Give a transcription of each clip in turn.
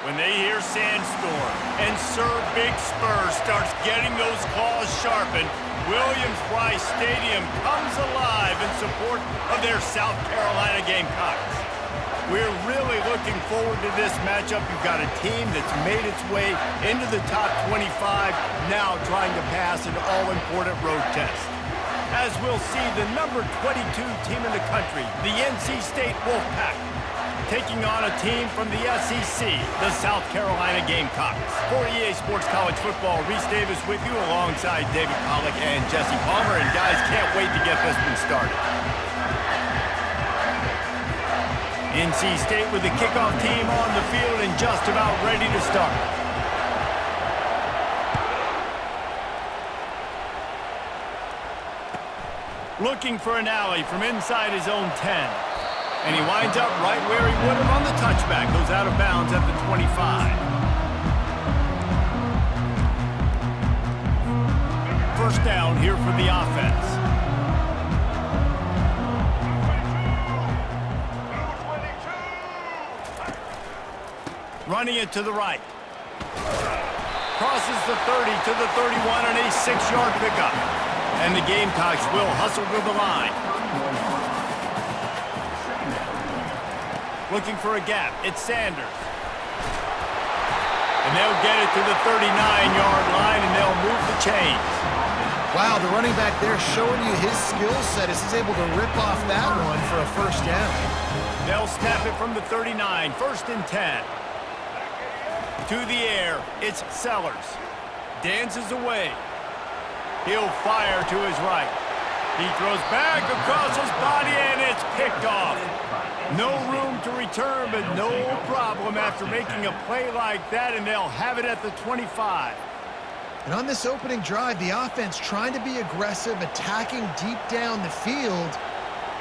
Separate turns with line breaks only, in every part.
When they hear Sandstorm and Sir Big Spur starts getting those claws sharpened, Williams-Brice Stadium comes alive in support of their South Carolina Gamecocks. We're really looking forward to this matchup. You've got a team that's made its way into the top 25, now trying to pass an all-important road test. As we'll see the number 22 team in the country, the NC State Wolfpack, taking on a team from the SEC, the South Carolina Gamecocks. For EA Sports College Football, Reese Davis with you alongside David Pollack and Jesse Palmer. And guys, can't wait to get this one started. NC State with the kickoff team on the field and just about ready to start. Looking for an alley from inside his own 10. And he winds up right where he would have on the touchback. Goes out of bounds at the 25. First down here for the offense. Running it to the right. Crosses the 30 to the 31 and a 6-yard pickup. And the Gamecocks will hustle to the line. Looking for a gap. It's Sanders. And they'll get it to the 39-yard line, and they'll move the chains.
Wow, the running back there showing you his skill set as he's able to rip off that one for a first down.
They'll snap it from the 39, first and 10. To the air, it's Sellers. Dances away. He'll fire to his right. He throws back across his body, and it's picked off. No room to return, but no problem after making a play like that, and they'll have it at the 25.
And on this opening drive, the offense trying to be aggressive, attacking deep down the field,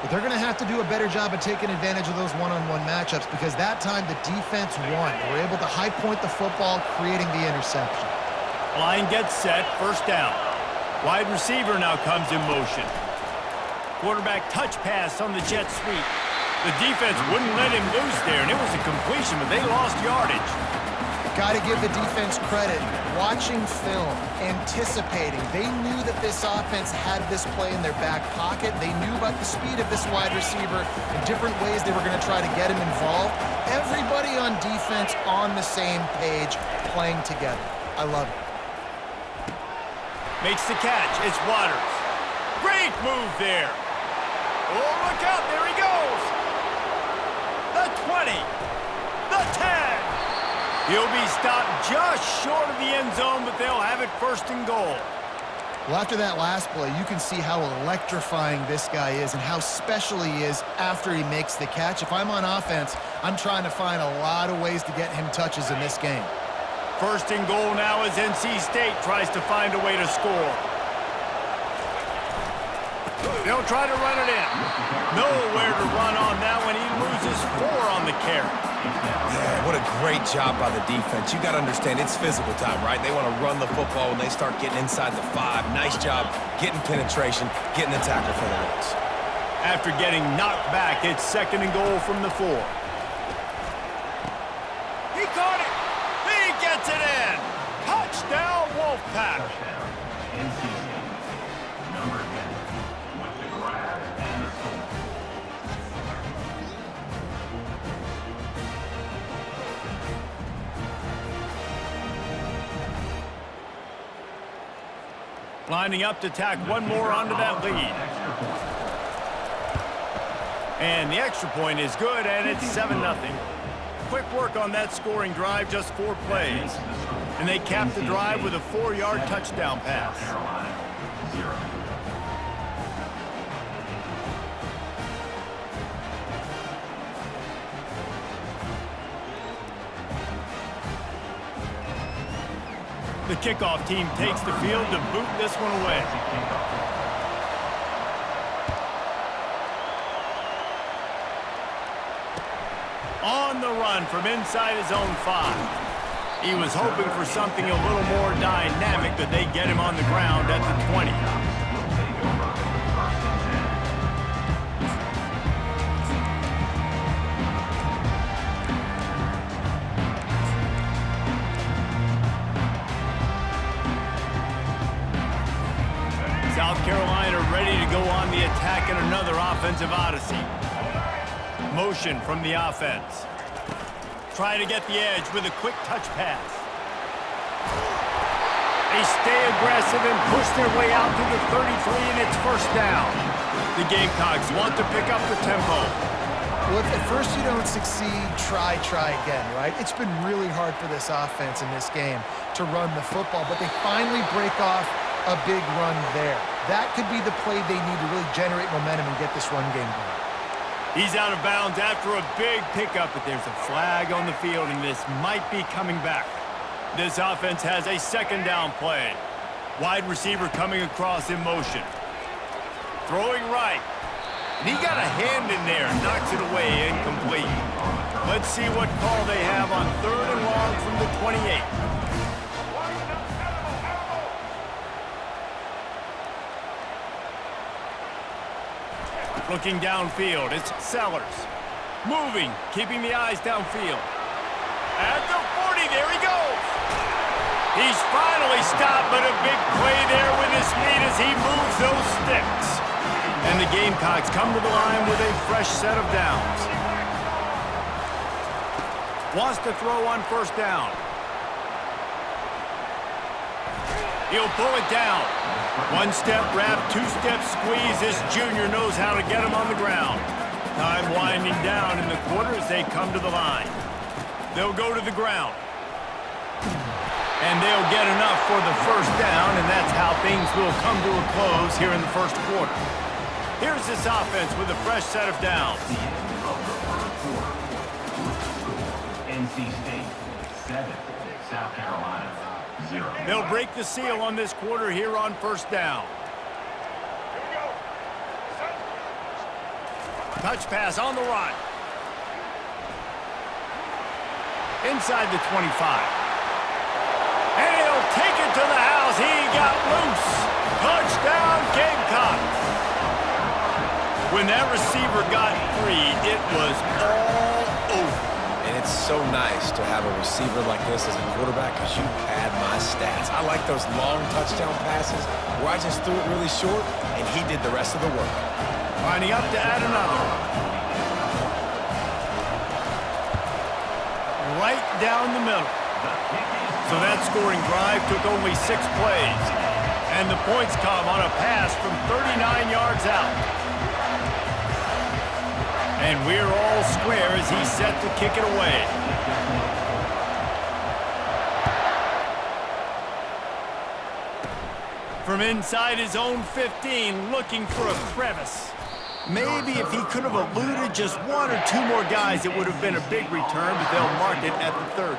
but they're going to have to do a better job of taking advantage of those one-on-one matchups because that time the defense won. They were able to high point the football, creating the interception.
Line gets set, first down. Wide receiver now comes in motion. Quarterback touch pass on the jet sweep. The defense wouldn't let him loose there, and it was a completion, but they lost yardage.
Got to give the defense credit. Watching film, anticipating. They knew that this offense had this play in their back pocket. They knew about the speed of this wide receiver, the different ways they were going to try to get him involved. Everybody on defense on the same page, playing together. I love it.
Makes the catch. It's Waters. Great move there. Oh, look out. There he goes. The 20. The 10. He'll be stopped just short of the end zone, but they'll have it first and goal.
Well, after that last play, you can see how electrifying this guy is and how special he is after he makes the catch. If I'm on offense, I'm trying to find a lot of ways to get him touches in this game.
First and goal now as NC State tries to find a way to score. They'll try to run it in. Nowhere to run on that one. He loses 4 on the carry.
Yeah, what a great job by the defense. You got to understand, it's physical time, right? They want to run the football when they start getting inside the 5. Nice job getting penetration, getting the tackle for the loss.
After getting knocked back, it's second and goal from the 4. He caught it. He gets it in. Touchdown, Wolfpack. Lining up to tack one more onto that lead. And the extra point is good, and it's 7-0. Quick work on that scoring drive, just 4 plays. And they cap the drive with a 4-yard touchdown pass. The kickoff team takes the field to boot this one away. On the run from inside his own 5. He was hoping for something a little more dynamic, but they get him on the ground at the 20. go on the attack in another offensive odyssey. Motion from the offense. Try to get the edge with a quick touch pass. They stay aggressive and push their way out to the 33, and it's first down. The Gamecocks want to pick up the tempo.
Well, if at first you don't succeed, try again, right? It's been really hard for this offense in this game to run the football, but they finally break off a big run there. That could be the play they need to really generate momentum and get this run game going.
He's out of bounds after a big pickup, but there's a flag on the field, and this might be coming back. This offense has a second down play. Wide receiver coming across in motion. Throwing right. And he got a hand in there, knocks it away, incomplete. Let's see what call they have on 3rd and long from the 28. Looking downfield, it's Sellers. Moving, keeping the eyes downfield. At the 40, there he goes. He's finally stopped, but a big play there with his feet as he moves those sticks. And the Gamecocks come to the line with a fresh set of downs. Wants to throw on first down. He'll pull it down. One-step wrap, two-step squeeze. This junior knows how to get him on the ground. Time winding down in the quarter as they come to the line. They'll go to the ground. And they'll get enough for the first down, and that's how things will come to a close here in the first quarter. Here's this offense with a fresh set of downs.
NC State 7, South Carolina 0.
They'll break the seal on this quarter here on first down. Touch pass on the run. Inside the 25. And he'll take it to the house. He got loose. Touchdown, Gamecocks. When that receiver got free, it was all over.
And it's so nice to have a receiver like this as a quarterback because you pad my stats. I like those long touchdown passes where I just threw it really short and he did the rest of the work.
Lining up to add another. Right down the middle. So that scoring drive took only 6 plays. And the points come on a pass from 39 yards out. And we're all square as he's set to kick it away. From inside his own 15, looking for a crevice. Maybe if he could have eluded just 1 or 2 more guys, it would have been a big return, but they'll mark it at the 30.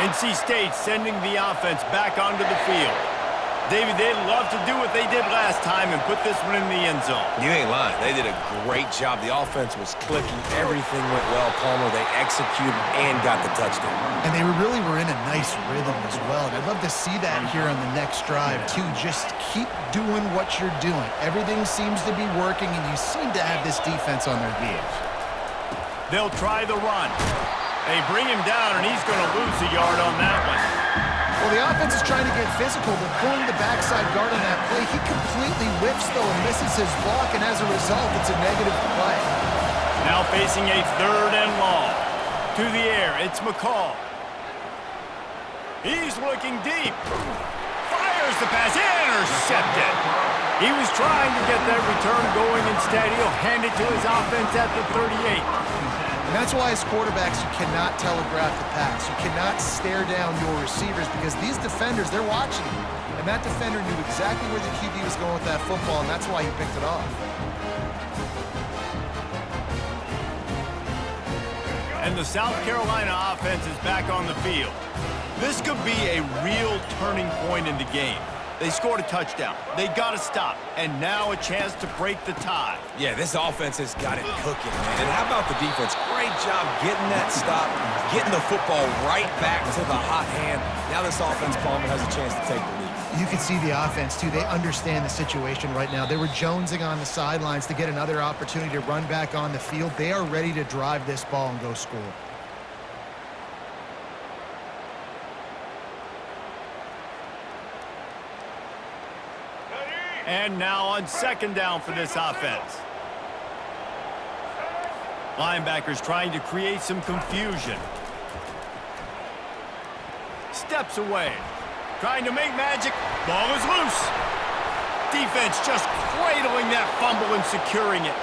NC State sending the offense back onto the field. David, they'd love to do what they did last time and put this one in the end zone.
You ain't lying. They did a great job. The offense was clicking. Everything went well, Palmer. They executed and got the touchdown.
And they really were in a nice rhythm as well. And I'd love to see that here on the next drive, too. Just keep doing what you're doing. Everything seems to be working, and you seem to have this defense on their heels.
They'll try the run. They bring him down, and he's going to lose a yard on that one.
Well, the offense is trying to get physical. They're pulling the backside guard on that play. He completely whiffs, though, and misses his block, and as a result, it's a negative play.
Now facing a 3rd and long. To the air, it's McCall. He's looking deep. Fires the pass, intercepted. He was trying to get that return going. Instead, he'll hand it to his offense at the 38.
And that's why as quarterbacks, you cannot telegraph the pass. You cannot stare down your receivers because these defenders, they're watching you. And that defender knew exactly where the QB was going with that football, and that's why he picked it off.
And the South Carolina offense is back on the field. This could be a real turning point in the game. They scored a touchdown. They got to stop. And now a chance to break the tie.
Yeah, this offense has got it cooking, man. And how about the defense? Great job getting that stop, getting the football right back to the hot hand. Now this offense, Palmer, has a chance to take the lead.
You can see the offense, too. They understand the situation right now. They were jonesing on the sidelines to get another opportunity to run back on the field. They are ready to drive this ball and go score.
And now on second down for this offense. Linebackers trying to create some confusion. Steps away. Trying to make magic. Ball is loose. Defense just cradling that fumble and securing it.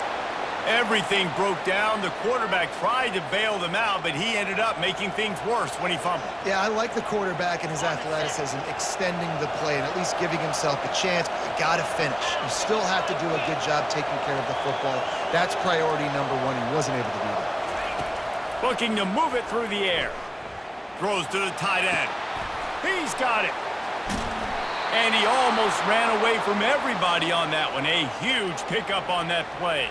Everything broke down. The quarterback tried to bail them out, but he ended up making things worse when he fumbled.
Yeah, I like the quarterback and his athleticism extending the play and at least giving himself a chance, but you got to finish. You still have to do a good job taking care of the football. That's priority number one. He wasn't able to do that.
Looking to move it through the air. Throws to the tight end. He's got it. And he almost ran away from everybody on that one. A huge pickup on that play.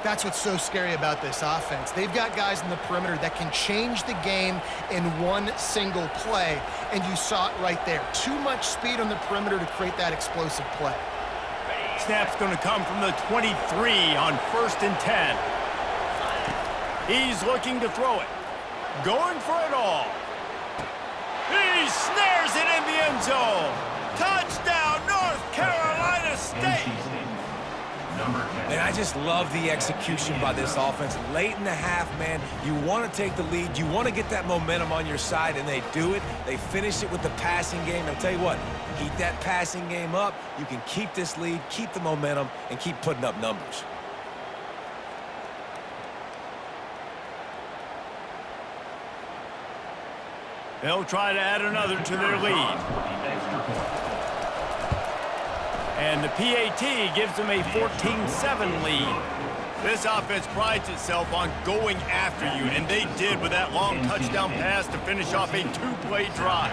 That's what's so scary about this offense. They've got guys in the perimeter that can change the game in one single play, and you saw it right there. Too much speed on the perimeter to create that explosive play.
Snap's going to come from the 23 on 1st and 10. He's looking to throw it. Going for it all. He snares it in the end zone. Touchdown, North Carolina State.
Man, I just love the execution by this offense. Late in the half, man, you want to take the lead. You want to get that momentum on your side, and they do it. They finish it with the passing game. And I'll tell you what, keep that passing game up. You can keep this lead, keep the momentum, and keep putting up numbers.
They'll try to add another to their lead. And the PAT gives them a 14-7 lead. This offense prides itself on going after you, and they did with that long touchdown pass to finish off a two-play drive.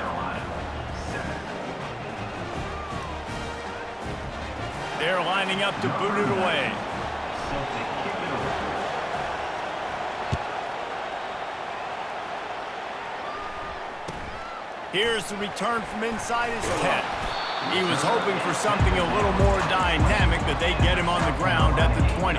They're lining up to boot it away. Here's the return from inside his 10. He was hoping for something a little more dynamic, but they get him on the ground at the 20.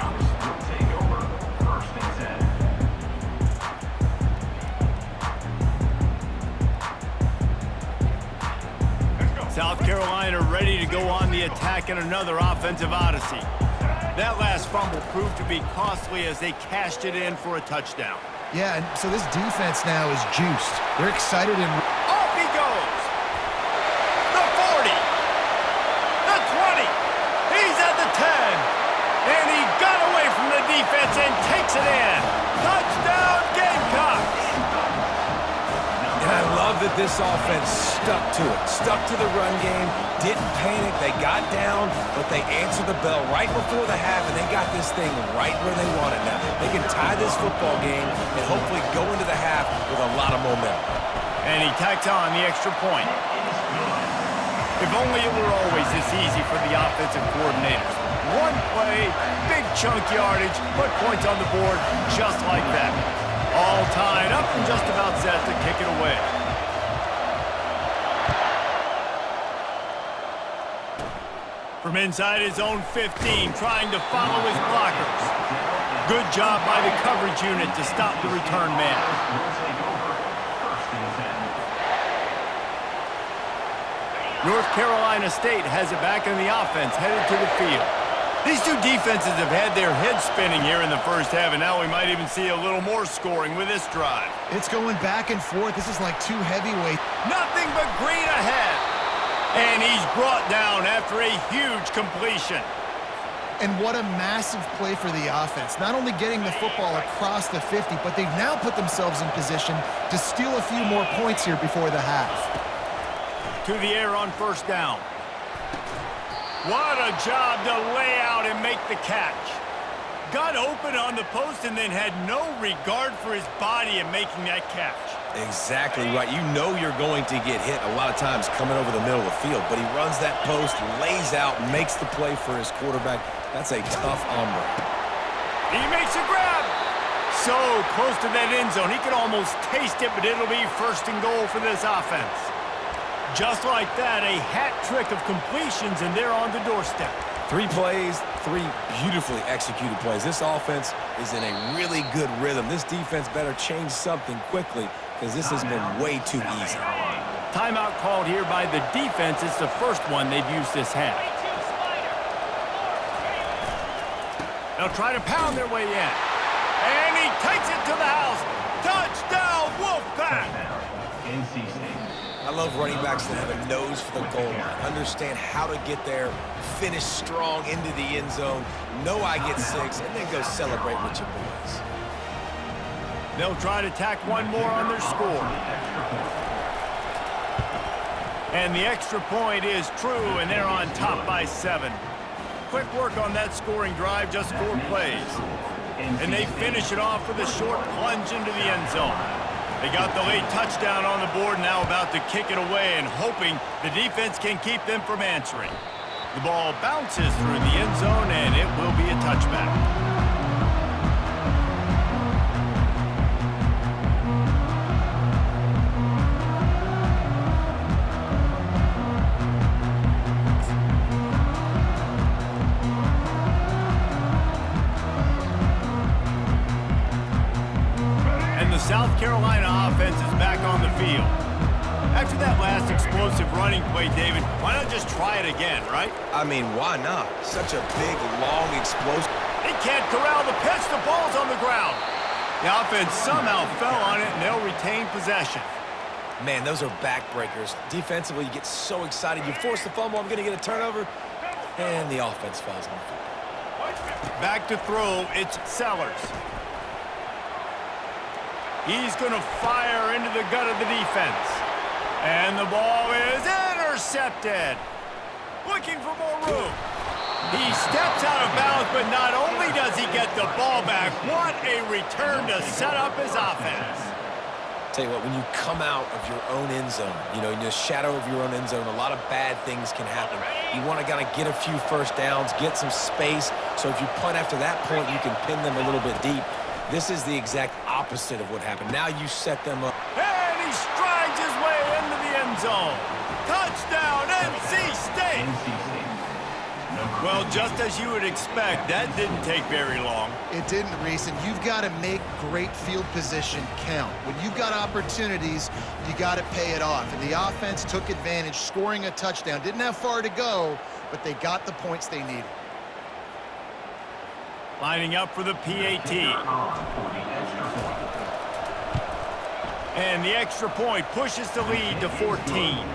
South Carolina ready to go on the attack in another offensive odyssey. That last fumble proved to be costly as they cashed it in for a touchdown.
Yeah, and so this defense now is juiced. They're excited and...
Off he goes! The 40! The 20! He's at the 10! And he got away from the defense and takes it in! Touchdown, Gamecocks!
And I love that this offense stuck to it. Stuck to the run game, didn't panic. They got down, but they answered the bell right before the half, and they got this thing right where they want it now. They can tie this football game and hopefully go into the half with a lot of momentum.
And he tacks on the extra point. If only it were always this easy for the offensive coordinators. One play, big chunk yardage, put points on the board just like that. All tied up and just about set to kick it away. From inside his own 15, trying to follow his blockers. Good job by the coverage unit to stop the return man. North Carolina State has it back in the offense, headed to the field. These two defenses have had their heads spinning here in the first half, and now we might even see a little more scoring with this drive.
It's going back and forth. This is like two heavyweights.
Nothing but green ahead. And he's brought down after a huge completion.
And what a massive play for the offense. Not only getting the football across the 50, but they've now put themselves in position to steal a few more points here before the half.
To the air on first down. What a job to lay out and make the catch. Got open on the post and then had no regard for his body in making that catch.
Exactly right. You know you're going to get hit a lot of times coming over the middle of the field, but he runs that post, lays out, makes the play for his quarterback. That's a tough hombre.
He makes a grab. So close to that end zone. He can almost taste it, but it'll be 1st and goal for this offense. Just like that, a hat trick of completions, and they're on the doorstep.
3 plays, 3 beautifully executed plays. This offense is in a really good rhythm. This defense better change something quickly because this has been way too easy.
Timeout called here by the defense. It's the first one they've used this half. They'll try to pound their way in. And he takes it to the house. Touchdown, Wolfpack!
NC State.
I love running backs that have a nose for the goal line, understand how to get there, finish strong into the end zone, know I get 6, and then go celebrate with your boys.
They'll try to tack one more on their score. And the extra point is true, and they're on top by 7. Quick work on that scoring drive, just 4 plays. And they finish it off with a short plunge into the end zone. They got the late touchdown on the board, now about to kick it away and hoping the defense can keep them from answering. The ball bounces through the end zone, and it will be a touchback. South Carolina offense is back on the field. After that last explosive running play, David, why not just try it again, right?
I mean, why not? Such a big, long, explosive.
They can't corral the pitch. The ball's on the ground. The offense somehow fell on it, and they'll retain possession.
Man, those are backbreakers. Defensively, you get so excited. You force the fumble, I'm going to get a turnover, and the offense falls on the field.
Back to throw, it's Sellers. He's going to fire into the gut of the defense. And the ball is intercepted. Looking for more room. He steps out of bounds, but not only does he get the ball back, what a return to set up his offense.
Tell you what, when you come out of your own end zone, you know, in the shadow of your own end zone, a lot of bad things can happen. You want to kind of get a few first downs, get some space, so if you punt after that point, you can pin them a little bit deep. This is the exact opposite of what happened. Now you set them up.
And he strides his way into the end zone. Touchdown, NC State! Well, just as you would expect, that didn't take very long.
It didn't, Reese, and you've got to make great field position count. When you've got opportunities, you got to pay it off. And the offense took advantage, scoring a touchdown. Didn't have far to go, but they got the points they needed.
Lining up for the PAT. And the extra point pushes the lead to 14.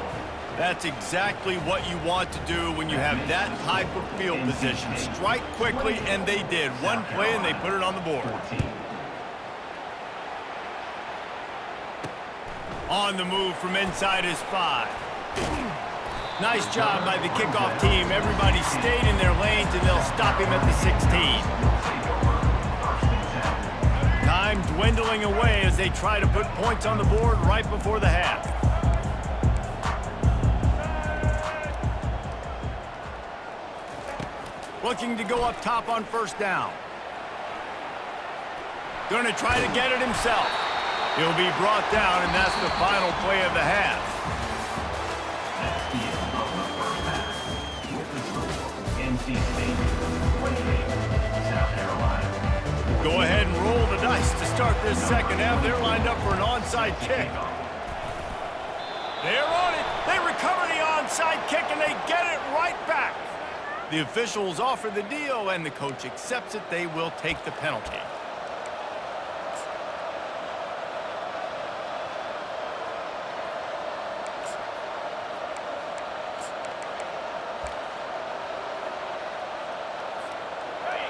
That's exactly what you want to do when you have that type of field position. Strike quickly, and they did. One play, and they put it on the board. On the move from inside his 5. Nice job by the kickoff team. Everybody stayed in their lanes, and they'll stop him at the 16. Time dwindling away as they try to put points on the board right before the half. Looking to go up top on first down. Going to try to get it himself. He'll be brought down, and that's the final play of the half.
NC State 28, South Carolina.
Go ahead and roll the dice to start this second half. They're lined up for an onside kick. They're on it. They recover the onside kick, and they get it right back. The officials offer the deal, and the coach accepts it. They will take the penalty.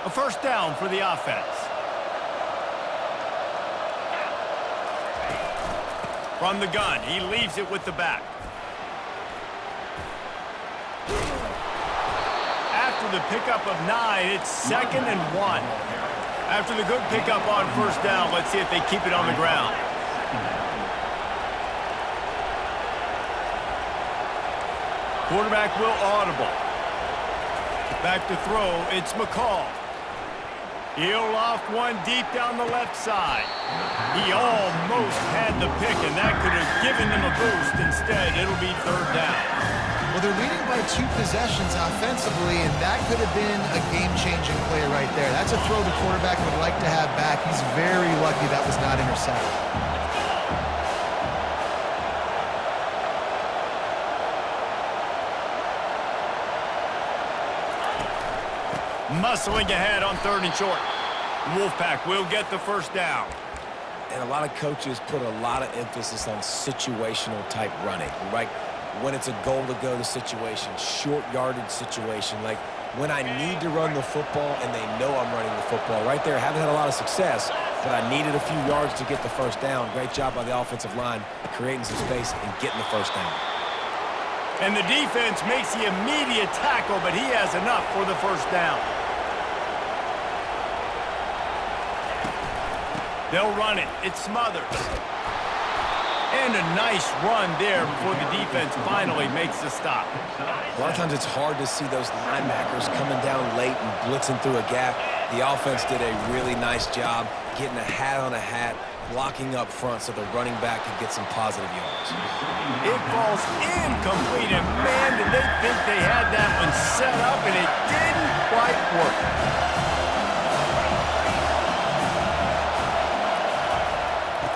A first down for the offense. From the gun, he leaves it with the back. After the pickup of 9, it's 2nd and 1. After the good pickup on first down, let's see if they keep it on the ground. Quarterback will audible. Back to throw, it's McCall. He'll loft one deep down the left side. He almost had the pick, and that could have given them a boost. Instead, it'll be third down.
Well, they're leading by 2 possessions offensively, and that could have been a game-changing play right there. That's a throw the quarterback would like to have back. He's very lucky that was not intercepted.
Muscling ahead on 3rd and short. Wolfpack will get the first down.
And a lot of coaches put a lot of emphasis on situational type running, right? When it's a goal-to-go situation, short yardage situation, like when I need to run the football and they know I'm running the football. Right there, haven't had a lot of success, but I needed a few yards to get the first down. Great job by the offensive line, creating some space and getting the first down.
And the defense makes the immediate tackle, but he has enough for the first down. They'll run it. It's Smothers. And a nice run there before the defense finally makes the stop.
A lot of times it's hard to see those linebackers coming down late and blitzing through a gap. The offense did a really nice job getting a hat on a hat, blocking up front so the running back could get some positive yards.
It falls incomplete, and man, did they think they had that one set up, and it didn't quite work.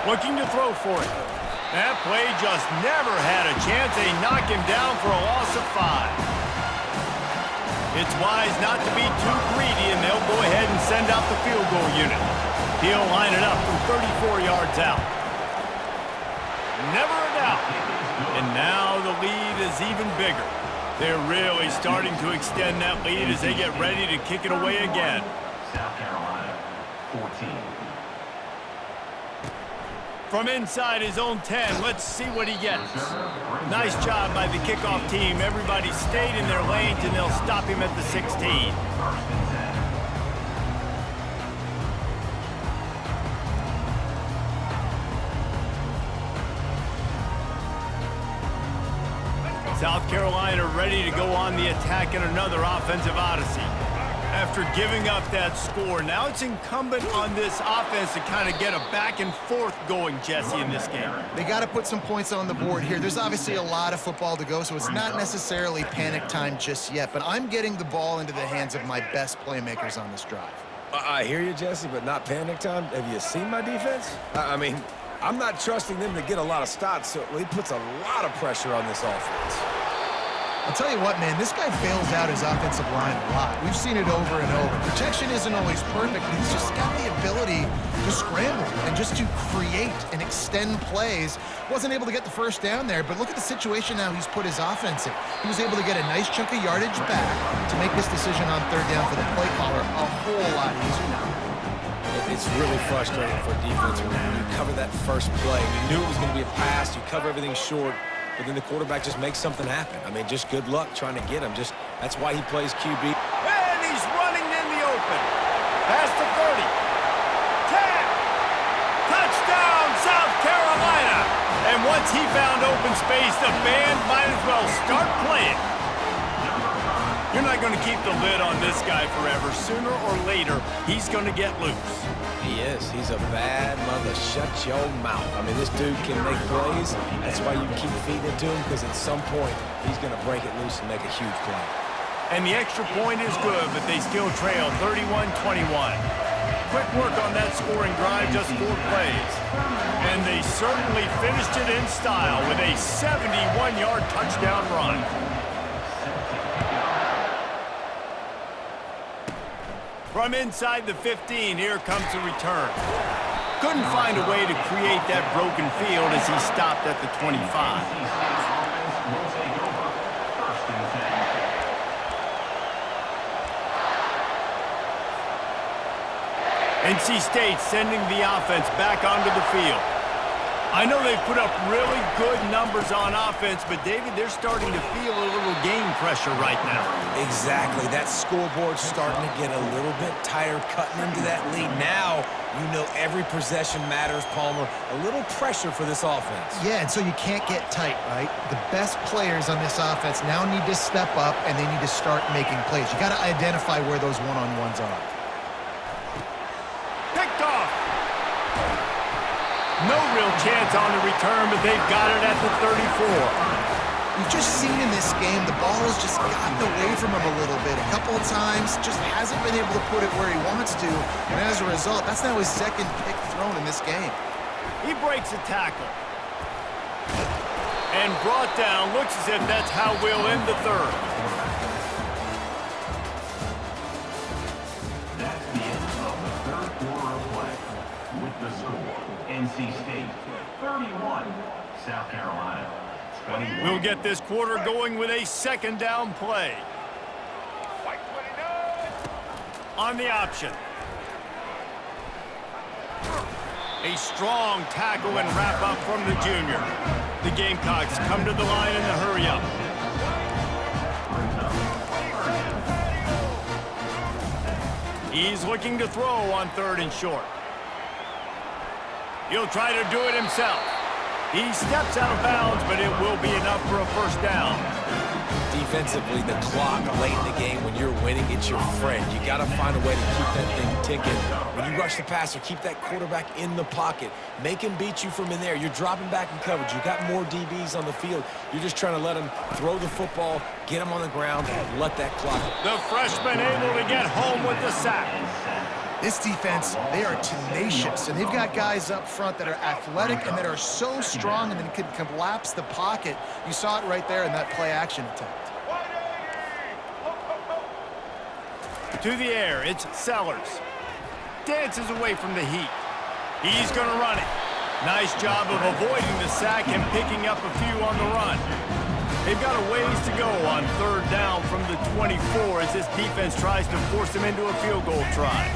Looking to throw for it. That play just never had a chance. They knock him down for a loss of 5. It's wise not to be too greedy, and they'll go ahead and send out the field goal unit. He'll line it up from 34 yards out. Never a doubt. And now the lead is even bigger. They're really starting to extend that lead as they get ready to kick it away again.
South Carolina, 14.
From inside his own 10, let's see what he gets. Nice job by the kickoff team. Everybody stayed in their lanes, and they'll stop him at the 16. South Carolina ready to go on the attack in another offensive odyssey. After giving up that score, now it's incumbent on this offense to kind of get a back and forth going, Jesse, in this game.
They got to put some points on the board here. There's obviously a lot of football to go, so it's not necessarily panic time just yet, but I'm getting the ball into the hands of my best playmakers on this drive.
I hear you, Jesse, but not panic time. Have you seen my defense? I mean, I'm not trusting them to get a lot of stops, so he puts a lot of pressure on this offense.
I'll tell you what, man, this guy bails out his offensive line a lot. We've seen it over and over. Protection isn't always perfect, but he's just got the ability to scramble and just to create and extend plays. Wasn't able to get the first down there, but look at the situation now he's put his offense in. He was able to get a nice chunk of yardage back to make this decision on 3rd down for the play caller a whole lot easier.
It's really frustrating for a defense when you cover that first play. You knew it was going to be a pass. You cover everything short. But then the quarterback just makes something happen. I mean, just good luck trying to get him. That's why he plays QB.
And he's running in the open. Past the 30. 10. Touchdown, South Carolina. And once he found open space, the band might as well start playing. You're not going to keep the lid on this guy forever. Sooner or later, he's going to get loose.
He is. He's a bad mother. Shut your mouth. I mean, this dude can make plays. That's why you keep feeding it to him, because at some point, he's going to break it loose and make a huge play.
And the extra point is good, but they still trail 31-21. Quick work on that scoring drive, just 4 plays. And they certainly finished it in style with a 71-yard touchdown run. From inside the 15, here comes the return. Couldn't find a way to create that broken field as he stopped at the 25. NC State sending the offense back onto the field. I know they've put up really good numbers on offense, but David, they're starting to feel a little game pressure right now.
Exactly. That scoreboard's starting to get a little bit tired cutting into that lead. Now, you know every possession matters, Palmer. A little pressure for this offense.
Yeah, and so you can't get tight, right? The best players on this offense now need to step up, and they need to start making plays. You got to identify where those one-on-ones are.
Picked off. No real chance on the return, but they've got it at the 34.
We've just seen in this game, the ball has just gotten away from him a little bit. A couple of times, just hasn't been able to put it where he wants to. And as a result, that's now his 2nd pick thrown in this game.
He breaks a tackle. And brought down. Looks as if that's how we'll end the 3rd.
NC State 31, South Carolina 21.
We'll get this quarter going with a second down play. On the option. A strong tackle and wrap up from the junior. The Gamecocks come to the line in the hurry up. He's looking to throw on 3rd and short. He'll try to do it himself. He steps out of bounds, but it will be enough for a first down.
Defensively, the clock late in the game, when you're winning, it's your friend. You got to find a way to keep that thing ticking. When you rush the passer, keep that quarterback in the pocket. Make him beat you from in there. You're dropping back in coverage. You got more DBs on the field. You're just trying to let him throw the football, get him on the ground, and let that clock.
The freshman able to get home with the sack.
This defense, they are tenacious, and they've got guys up front that are athletic and that are so strong and then can collapse the pocket. You saw it right there in that play-action attempt.
To the air, it's Sellers. Dances away from the heat. He's going to run it. Nice job of avoiding the sack and picking up a few on the run. They've got a ways to go on 3rd down from the 24 as this defense tries to force them into a field goal try.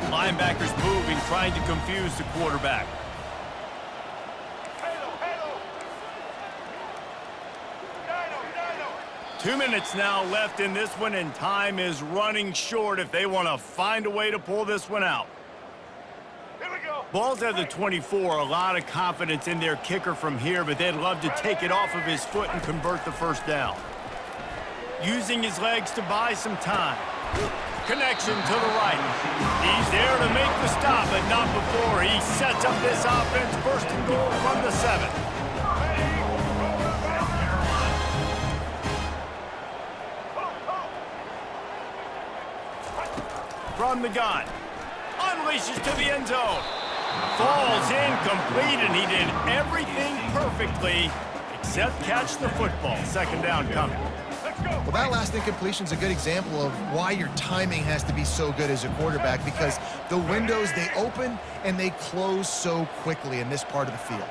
Linebackers moving, trying to confuse the quarterback. Two minutes now left in this one, and time is running short if they want to find a way to pull this one out. Ball's at the 24, a lot of confidence in their kicker from here, but they'd love to take it off of his foot and convert the first down. Using his legs to buy some time. Connection to the right. He's there to make the stop, but not before he sets up this offense. 1st and goal from the 7. From the gun. Unleashes to the end zone. Falls incomplete, and he did everything perfectly except catch the football. 2nd down coming.
Well, that last incompletion is a good example of why your timing has to be so good as a quarterback, because the windows, they open and they close so quickly in this part of the field.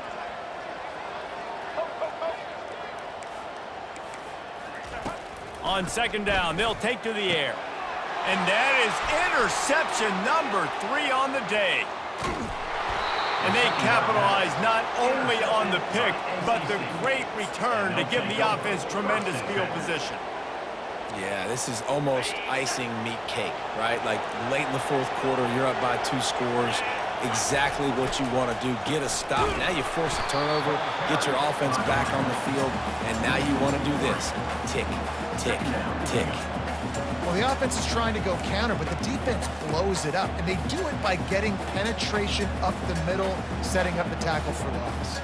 On 2nd down, they'll take to the air. And that is interception number 3 on the day. And they capitalize not only on the pick, but the great return to give the offense tremendous field position.
Yeah, this is almost icing meat cake, right? Like late in the 4th quarter, you're up by 2 scores. Exactly what you want to do. Get a stop. Now you force a turnover, get your offense back on the field, and now you want to do this. Tick, tick, tick.
Well, the offense is trying to go counter, but the defense blows it up, and they do it by getting penetration up the middle, setting up the tackle for loss.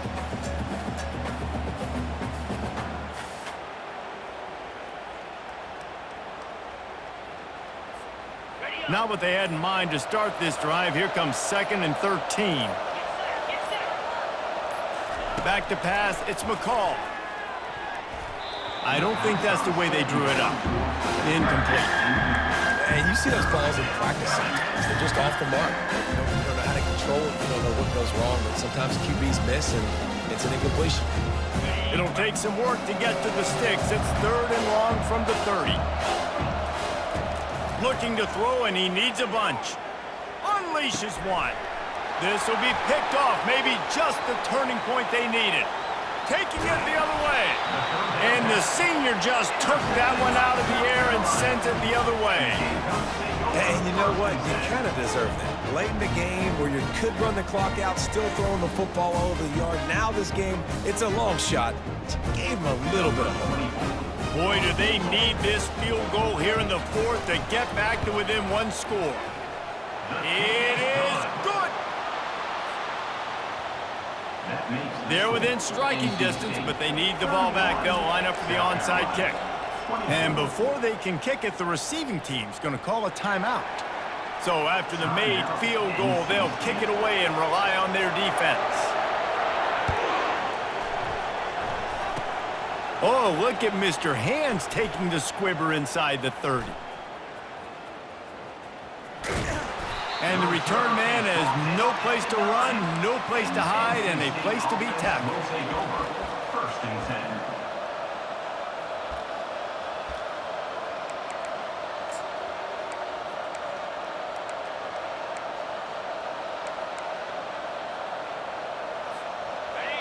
Not what they had in mind to start this drive. Here comes 2nd and 13. Back to pass, it's McCall. I don't think that's the way they drew it up. Incomplete.
And you see those balls in practice sometimes. They're just off the mark. You don't know how to control it. You don't know what goes wrong. But sometimes QBs miss, and it's an incompletion.
It'll take some work to get to the sticks. It's 3rd and long from the 30. Looking to throw, and he needs a bunch. Unleashes one. This will be picked off. Maybe just the turning point they needed. Taking it the other way. And the senior just took that one out of the air and sent it the other way.
And you know what? You kind of deserve that. Late in the game where you could run the clock out, still throwing the football all over the yard. Now this game, it's a long shot. But you gave him a little bit of hope.
Boy, do they need this field goal here in the 4th to get back to within 1 score. It is good. They're within striking distance, but they need the ball back. They'll line up for the onside kick. And before they can kick it, the receiving team's going to call a timeout. So after the made field goal, they'll kick it away and rely on their defense. Oh, look at Mr. Hands taking the squibber inside the 30. And And the return man has no place to run, no place to hide, and a place to be tackled.
Will take over. First and 10.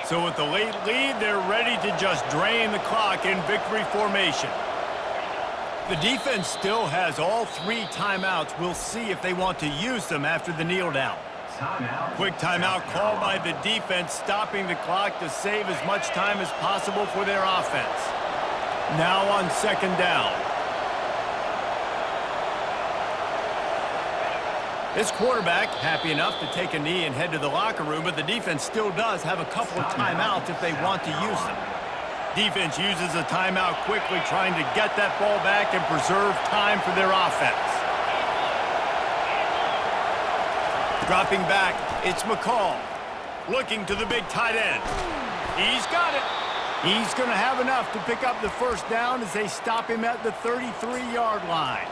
So with the late lead, they're ready to just drain the clock in victory formation. The defense still has all 3 timeouts. We'll see if they want to use them after the kneel down.
Timeout.
Quick timeout called by the defense, stopping the clock to save as much time as possible for their offense. Now on second down. This quarterback happy enough to take a knee and head to the locker room, but the defense still does have a couple of timeouts if they want to use them. Defense uses a timeout quickly, trying to get that ball back and preserve time for their offense. Dropping back, it's McCall. Looking to the big tight end. He's got it. He's going to have enough to pick up the first down as they stop him at the 33-yard line.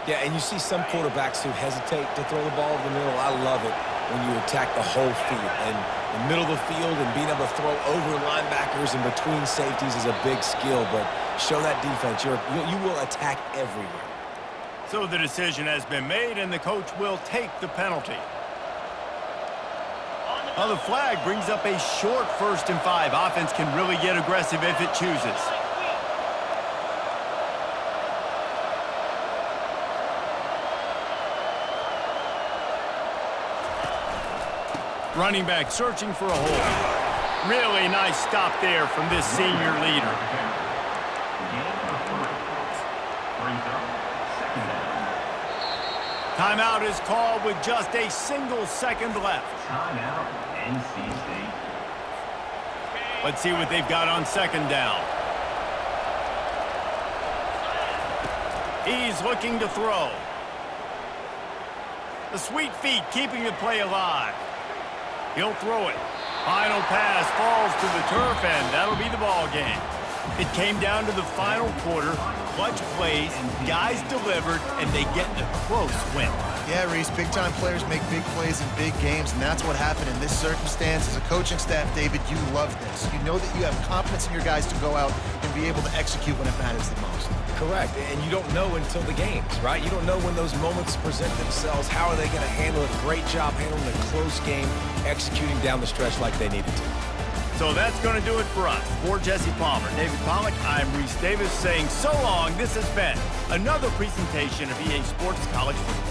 Yeah, and you see some quarterbacks who hesitate to throw the ball in the middle. I love it when you attack the whole field. And the middle of the field and being able to throw over linebackers and between safeties is a big skill. But show that defense. You will attack everywhere.
So the decision has been made, and the coach will take the penalty. Well, the flag brings up a short 1st and 5. Offense can really get aggressive if it chooses. Running back searching for a hole. Really nice stop there from this senior leader. Timeout is called with just a single second left.
Timeout, NC State.
Let's see what they've got on second down. He's looking to throw. The sweet feet keeping the play alive. He'll throw it. Final pass falls to the turf, and that'll be the ball game. It came down to the final quarter. Clutch plays, guys delivered, and they get a close win.
Yeah, Reese, big-time players make big plays in big games, and that's what happened in this circumstance. As a coaching staff, David, you love this. You know that you have confidence in your guys to go out and be able to execute when it matters the most.
Correct, and you don't know until the games, right? You don't know when those moments present themselves. How are they going to handle it? Great job handling a close game, executing down the stretch like they needed to.
So that's going to do it for us. For Jesse Palmer, David Pollack, I'm Reese Davis saying so long. This has been another presentation of EA Sports College Football.